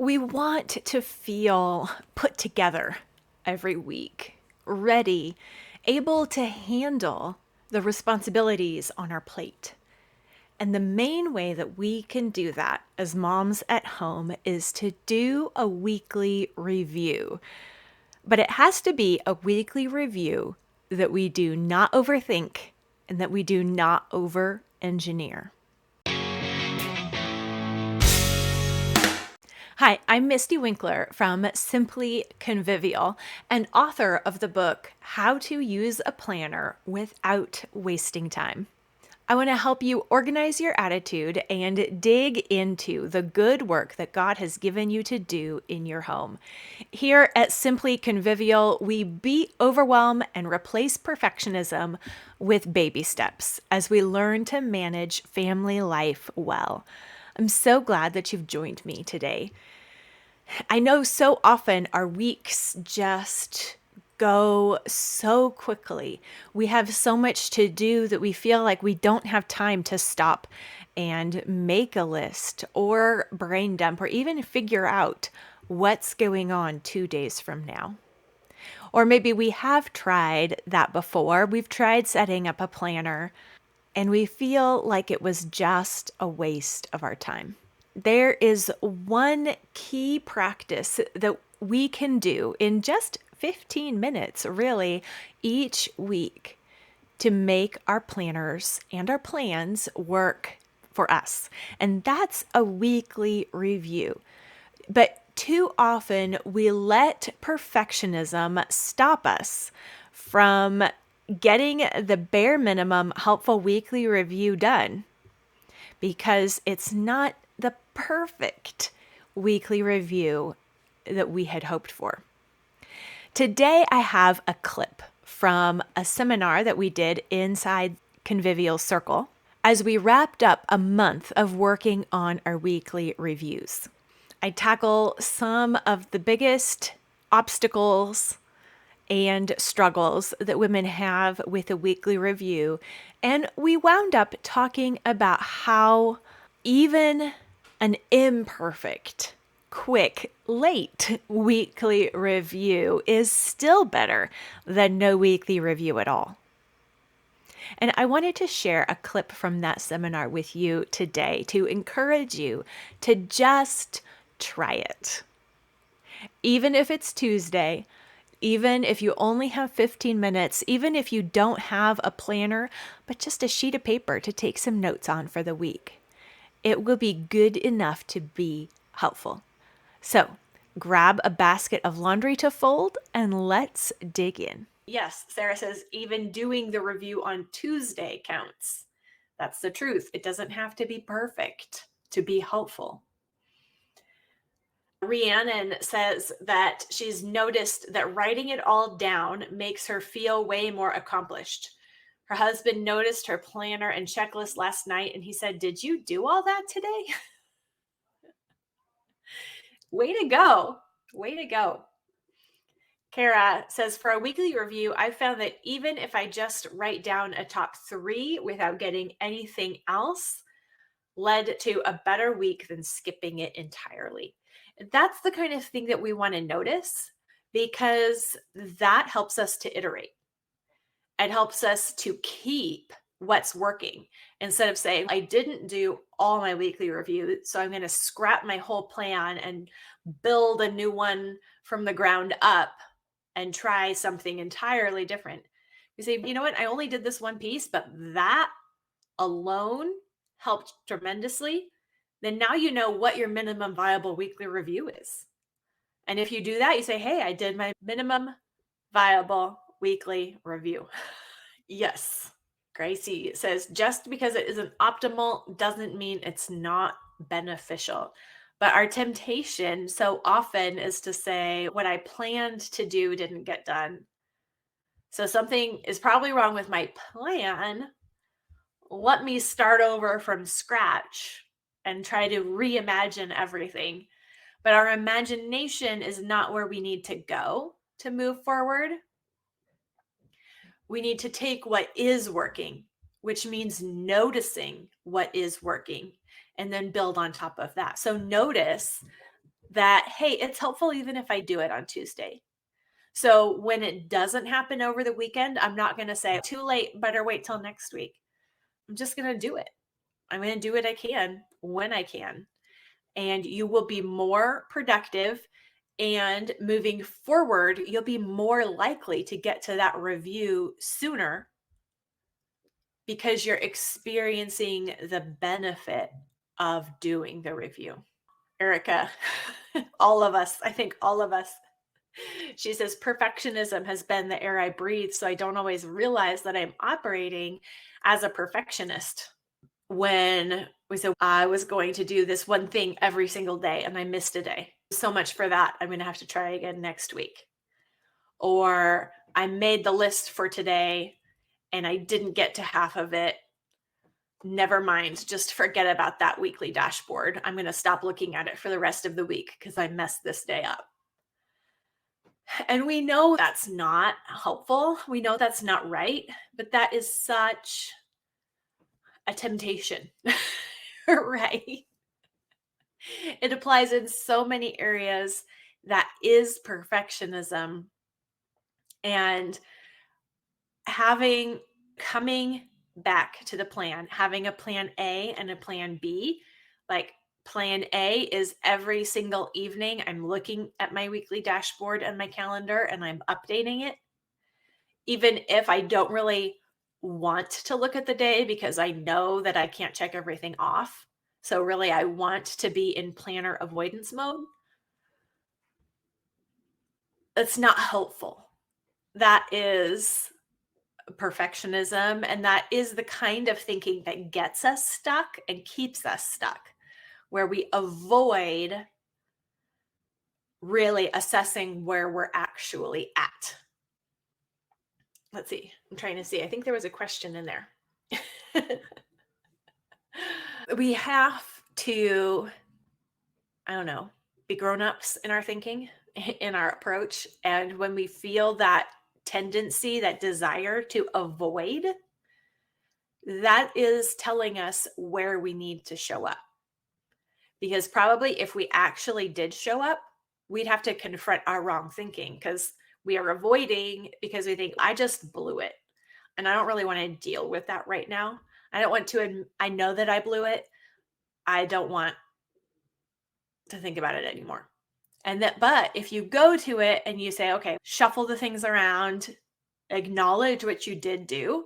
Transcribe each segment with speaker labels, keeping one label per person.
Speaker 1: We want to feel put together every week, ready, able to handle the responsibilities on our plate. And the main way that we can do that as moms at home is to do a weekly review. But it has to be a weekly review that we do not overthink and that we do not over engineer. Hi, I'm Misty Winkler from Simply Convivial and author of the book, How to Use a Planner Without Wasting Time. I want to help you organize your attitude and dig into the good work that God has given you to do in your home. Here at Simply Convivial, we beat overwhelm and replace perfectionism with baby steps as we learn to manage family life well. I'm so glad that you've joined me today. I know so often our weeks just go so quickly. We have so much to do that we feel like we don't have time to stop and make a list or brain dump or even figure out what's going on 2 days from now. Or maybe we have tried that before. We've tried setting up a planner and we feel like it was just a waste of our time. There is one key practice that we can do in just 15 minutes, really, each week to make our planners and our plans work for us. And that's a weekly review. But too often we let perfectionism stop us from getting the bare minimum helpful weekly review done because it's not the perfect weekly review that we had hoped for. Today, I have a clip from a seminar that we did inside Convivial Circle as we wrapped up a month of working on our weekly reviews. I tackle some of the biggest obstacles and struggles that women have with a weekly review, and we wound up talking about how even an imperfect, quick, late weekly review is still better than no weekly review at all. And I wanted to share a clip from that seminar with you today to encourage you to just try it. Even if it's Tuesday, even if you only have 15 minutes, even if you don't have a planner, but just a sheet of paper to take some notes on for the week. It will be good enough to be helpful. So grab a basket of laundry to fold and let's dig in. Yes, Sarah says even doing the review on Tuesday counts. That's the truth. It doesn't have to be perfect to be helpful. Rhiannon says that she's noticed that writing it all down makes her feel way more accomplished. Her husband noticed her planner and checklist last night and he said, "Did you do all that today?" Way to go. Way to go. Kara says, for a weekly review, I found that even if I just write down a top 3 without getting anything else, led to a better week than skipping it entirely. That's the kind of thing that we want to notice because that helps us to iterate. It helps us to keep what's working instead of saying, I didn't do all my weekly reviews, so I'm going to scrap my whole plan and build a new one from the ground up and try something entirely different. You say, you know what? I only did this one piece, but that alone helped tremendously. Then now you know what your minimum viable weekly review is. And if you do that, you say, hey, I did my minimum viable weekly review. Yes. Gracie says, just because it isn't optimal doesn't mean it's not beneficial. But our temptation so often is to say, what I planned to do didn't get done. So something is probably wrong with my plan. Let me start over from scratch and try to reimagine everything. But our imagination is not where we need to go to move forward. We need to take what is working, which means noticing what is working, and then build on top of that. So notice that, hey, it's helpful even if I do it on Tuesday. So when it doesn't happen over the weekend, I'm not going to say, too late, better wait till next week. I'm just going to do it. I'm going to do what I can when I can. And you will be more productive. And moving forward, you'll be more likely to get to that review sooner because you're experiencing the benefit of doing the review. Erica, all of us, I think all of us. She says, perfectionism has been the air I breathe, so I don't always realize that I'm operating as a perfectionist. When we said I was going to do this one thing every single day and I missed a day. So much for that. I'm going to have to try again next week. Or I made the list for today and I didn't get to half of it. Never mind. Just forget about that weekly dashboard. I'm going to stop looking at it for the rest of the week because I messed this day up. And we know that's not helpful. We know that's not right, but that is such a temptation, right? It applies in so many areas. That is perfectionism. And coming back to the plan, having a plan A and a plan B, like plan A is every single evening I'm looking at my weekly dashboard and my calendar and I'm updating it. Even if I don't really want to look at the day because I know that I can't check everything off. So really I want to be in planner avoidance mode. It's not helpful. That is perfectionism, and that is the kind of thinking that gets us stuck and keeps us stuck, where we avoid really assessing where we're actually at. Let's see. I'm trying to see. I think there was a question in there. We have to, I don't know, be grown-ups in our thinking, in our approach. And when we feel that tendency, that desire to avoid, that is telling us where we need to show up. Because probably if we actually did show up, we'd have to confront our wrong thinking because we are avoiding because we think, I just blew it. And I don't really want to deal with that right now. I don't want to, I know that I blew it. I don't want to think about it anymore. But if you go to it and you say, okay, shuffle the things around, acknowledge what you did do,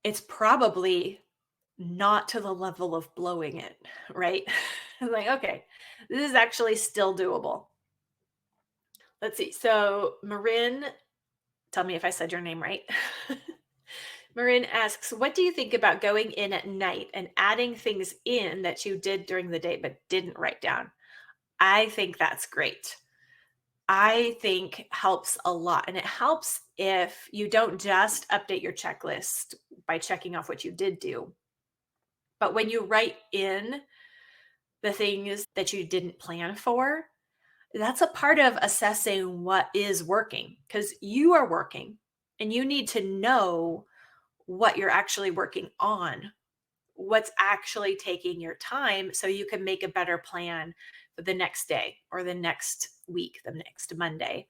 Speaker 1: it's probably not to the level of blowing it, right? Like, okay, this is actually still doable. Let's see. So Marin, tell me if I said your name right. Marin asks, what do you think about going in at night and adding things in that you did during the day but didn't write down? I think that's great. I think helps a lot. And it helps if you don't just update your checklist by checking off what you did do, but when you write in the things that you didn't plan for, that's a part of assessing what is working because you are working and you need to know what you're actually working on, what's actually taking your time so you can make a better plan for the next day or the next week, the next Monday.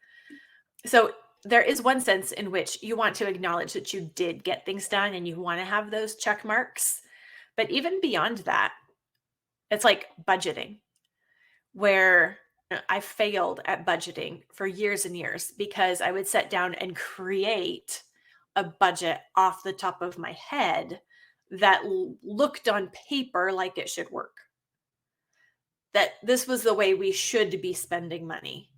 Speaker 1: So there is one sense in which you want to acknowledge that you did get things done and you want to have those check marks. But even beyond that, it's like budgeting, where I failed at budgeting for years and years because I would sit down and create a budget off the top of my head that looked on paper like it should work. That this was the way we should be spending money.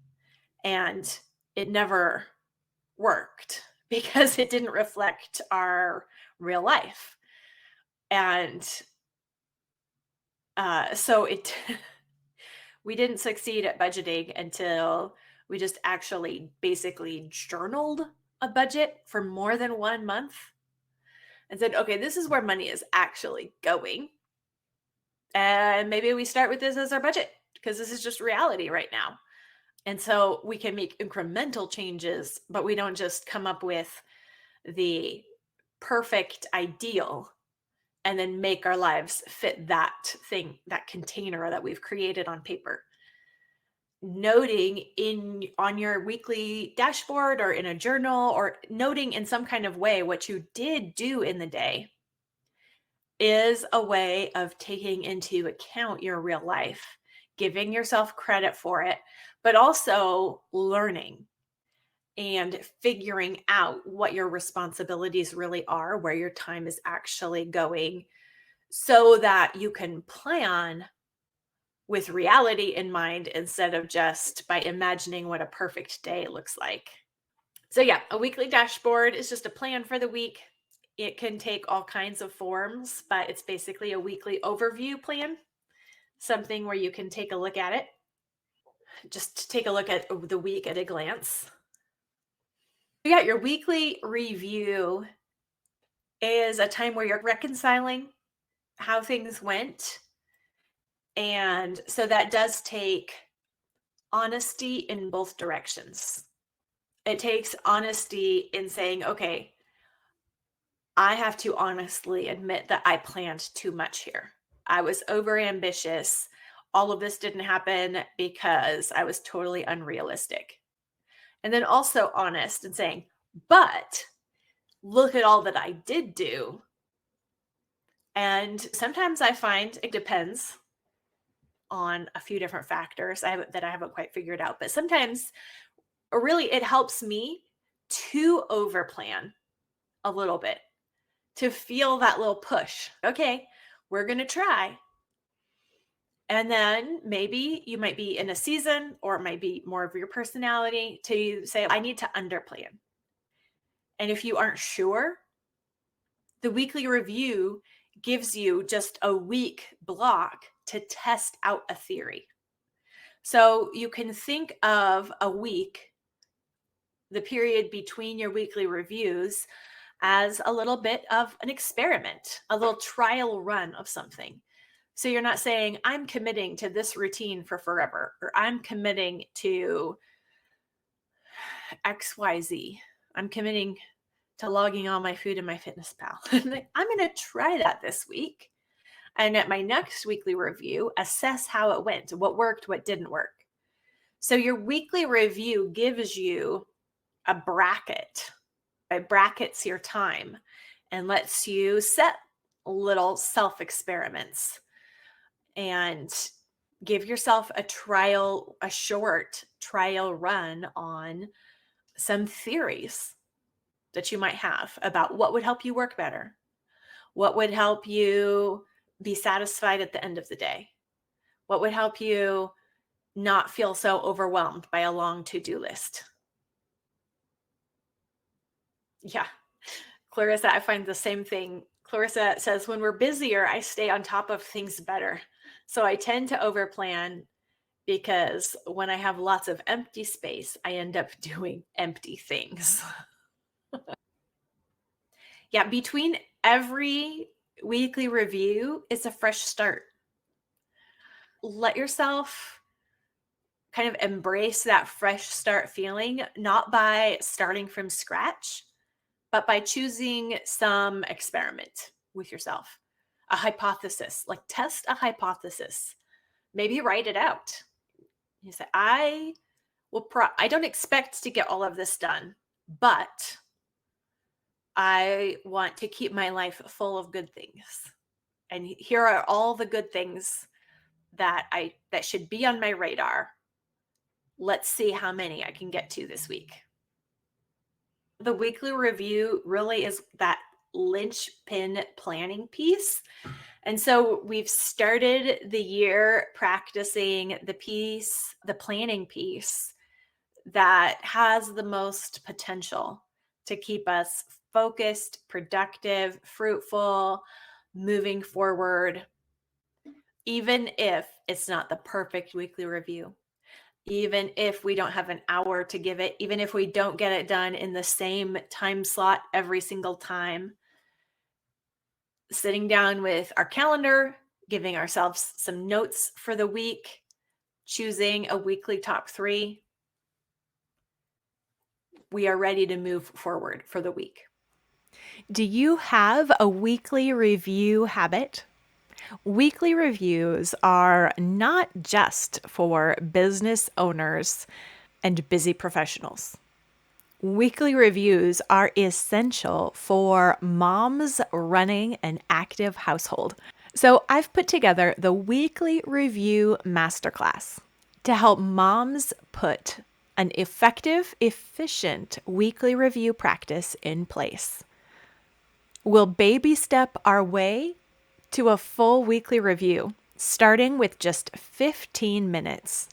Speaker 1: And it never worked because it didn't reflect our real life. And so it we didn't succeed at budgeting until we just actually basically journaled a budget for more than 1 month and said, okay, this is where money is actually going. And maybe we start with this as our budget because this is just reality right now. And so we can make incremental changes, but we don't just come up with the perfect ideal and then make our lives fit that thing, that container that we've created on paper. noting on your weekly dashboard or in a journal, or noting in some kind of way what you did do in the day, is a way of taking into account your real life, giving yourself credit for it, but also learning and figuring out what your responsibilities really are, where your time is actually going, so that you can plan with reality in mind instead of just by imagining what a perfect day looks like. So, yeah, a weekly dashboard is just a plan for the week. It can take all kinds of forms, but it's basically a weekly overview plan, something where you can take a look at it, just take a look at the week at a glance. Yeah, your weekly review is a time where you're reconciling how things went. And so that does take honesty in both directions. It takes honesty in saying, okay, I have to honestly admit that I planned too much here. I was over ambitious. All of this didn't happen because I was totally unrealistic. And then also honest and saying, but look at all that I did do. And sometimes I find it depends on a few different factors that I haven't quite figured out. But sometimes, or really, it helps me to overplan a little bit, to feel that little push. Okay, we're going to try. And then maybe you might be in a season, or it might be more of your personality to say, I need to underplan. And if you aren't sure, the weekly review gives you just a week block to test out a theory. So you can think of a week, the period between your weekly reviews, as a little bit of an experiment, a little trial run of something. So you're not saying, I'm committing to this routine for forever, or I'm committing to XYZ. I'm committing to logging all my food in my fitness pal. I'm going to try that this week. And at my next weekly review, assess how it went, what worked, what didn't work. So your weekly review gives you a bracket. It brackets your time and lets you set little self experiments and give yourself a short trial run on some theories that you might have about what would help you work better, what would help you be satisfied at the end of the day, what would help you not feel so overwhelmed by a long to-do list. Yeah. Clarissa, I find the same thing. Clarissa says, when we're busier, I stay on top of things better. So I tend to overplan because when I have lots of empty space, I end up doing empty things. Yeah, between every weekly review, it's a fresh start. Let yourself kind of embrace that fresh start feeling, not by starting from scratch, but by choosing some experiment with yourself, a hypothesis, like test a hypothesis, maybe write it out. You say, I don't expect to get all of this done, but I want to keep my life full of good things. And here are all the good things that should be on my radar. Let's see how many I can get to this week. The weekly review really is that linchpin planning piece. And so we've started the year practicing the planning piece that has the most potential to keep us focused, productive, fruitful, moving forward, even if it's not the perfect weekly review. Even if we don't have an hour to give it, even if we don't get it done in the same time slot every single time, sitting down with our calendar, giving ourselves some notes for the week, choosing a weekly top 3, we are ready to move forward for the week.
Speaker 2: Do you have a weekly review habit?
Speaker 1: Weekly reviews are not just for business owners and busy professionals. Weekly reviews are essential for moms running an active household. So I've put together the Weekly Review Masterclass to help moms put an effective, efficient weekly review practice in place. We'll baby step our way to a full weekly review, starting with just 15 minutes.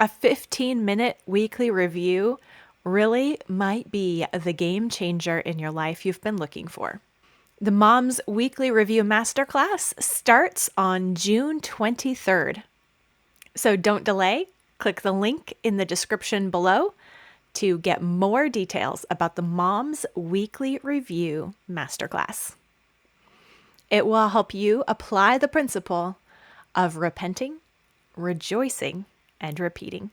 Speaker 1: A 15-minute weekly review really might be the game changer in your life you've been looking for. The Mom's Weekly Review Masterclass starts on June 23rd. So don't delay. Click the link in the description below to get more details about the Mom's Weekly Review Masterclass. It will help you apply the principle of repenting, rejoicing, and repeating.